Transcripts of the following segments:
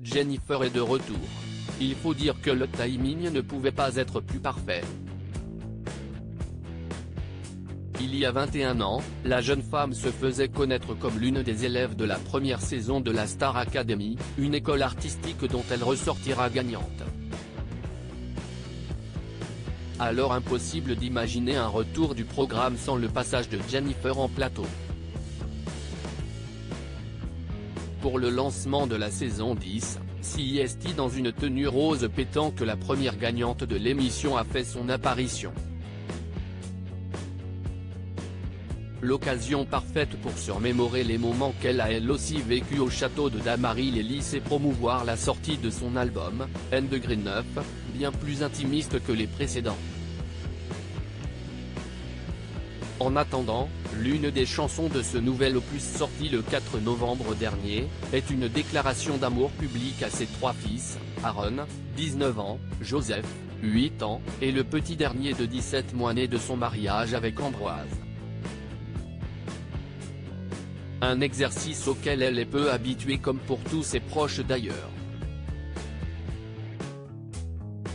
Jennifer est de retour. Il faut dire que le timing ne pouvait pas être plus parfait. Il y a 21 ans, la jeune femme se faisait connaître comme l'une des élèves de la première saison de la Star Academy, une école artistique dont elle ressortira gagnante. Alors impossible d'imaginer un retour du programme sans le passage de Jennifer en plateau. Pour le lancement de la saison 10, CIST dans une tenue rose pétant que la première gagnante de l'émission a fait son apparition. L'occasion parfaite pour se remémorer les moments qu'elle a elle aussi vécu au château de Damary-les-Lys et promouvoir la sortie de son album, N Degré 9, bien plus intimiste que les précédents. En attendant, l'une des chansons de ce nouvel opus sorti le 4 novembre dernier, est une déclaration d'amour publique à ses 3 fils, Aaron, 19 ans, Joseph, 8 ans, et le petit dernier de 17 mois né de son mariage avec Ambroise. Un exercice auquel elle est peu habituée comme pour tous ses proches d'ailleurs.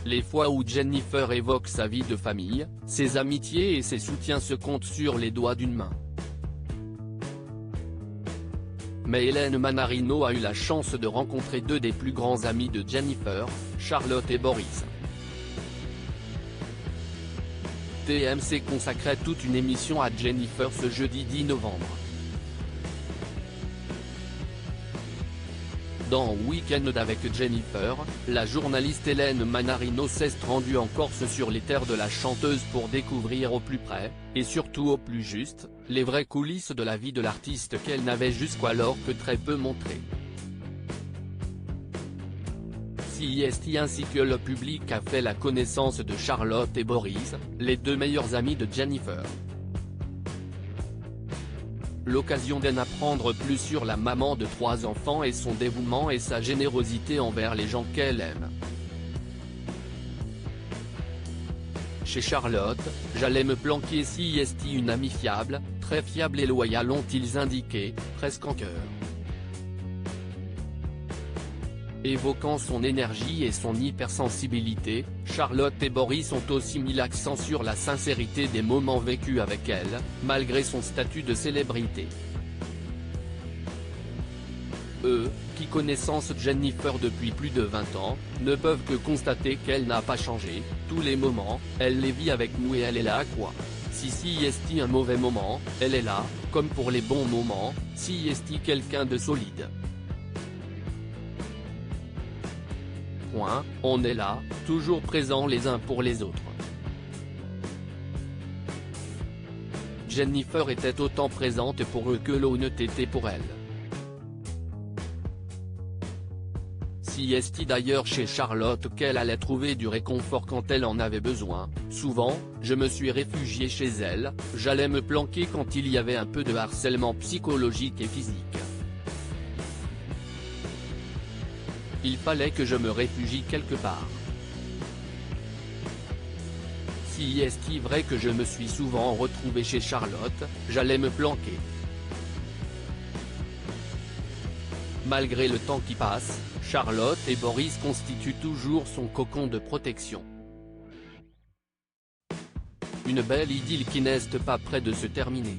Les fois où Jennifer évoque sa vie de famille, ses amitiés et ses soutiens se comptent sur les doigts d'une main. Mais Hélène Manarino a eu la chance de rencontrer deux des plus grands amis de Jennifer, Charlotte et Boris. TMC consacrait toute une émission à Jennifer ce jeudi 10 novembre. Dans Week-end avec Jennifer, la journaliste Hélène Manarino s'est rendue en Corse sur les terres de la chanteuse pour découvrir au plus près, et surtout au plus juste, les vraies coulisses de la vie de l'artiste qu'elle n'avait jusqu'alors que très peu montrées. CIST ainsi que le public a fait la connaissance de Charlotte et Boris, les deux meilleurs amis de Jennifer. L'occasion d'en apprendre plus sur la maman de 3 enfants et son dévouement et sa générosité envers les gens qu'elle aime. Chez Charlotte, j'allais me planquer CIST une amie fiable, très fiable et loyale ont-ils indiqué, presque en chœur. Évoquant son énergie et son hypersensibilité, Charlotte et Boris ont aussi mis l'accent sur la sincérité des moments vécus avec elle, malgré son statut de célébrité. Eux, qui connaissant Jennifer depuis plus de 20 ans, ne peuvent que constater qu'elle n'a pas changé, tous les moments, elle les vit avec nous et elle est là à quoi. Si CIST un mauvais moment, elle est là, comme pour les bons moments, CIST quelqu'un de solide. On est là, toujours présents les uns pour les autres. Jennifer était autant présente pour eux que l'on était pour elle. CIST d'ailleurs chez Charlotte qu'elle allait trouver du réconfort quand elle en avait besoin, souvent, je me suis réfugié chez elle, j'allais me planquer quand il y avait un peu de harcèlement psychologique et physique. Il fallait que je me réfugie quelque part. Si est-il vrai que je me suis souvent retrouvé chez Charlotte, j'allais me planquer. Malgré le temps qui passe, Charlotte et Boris constituent toujours son cocon de protection. Une belle idylle qui n'est pas près de se terminer.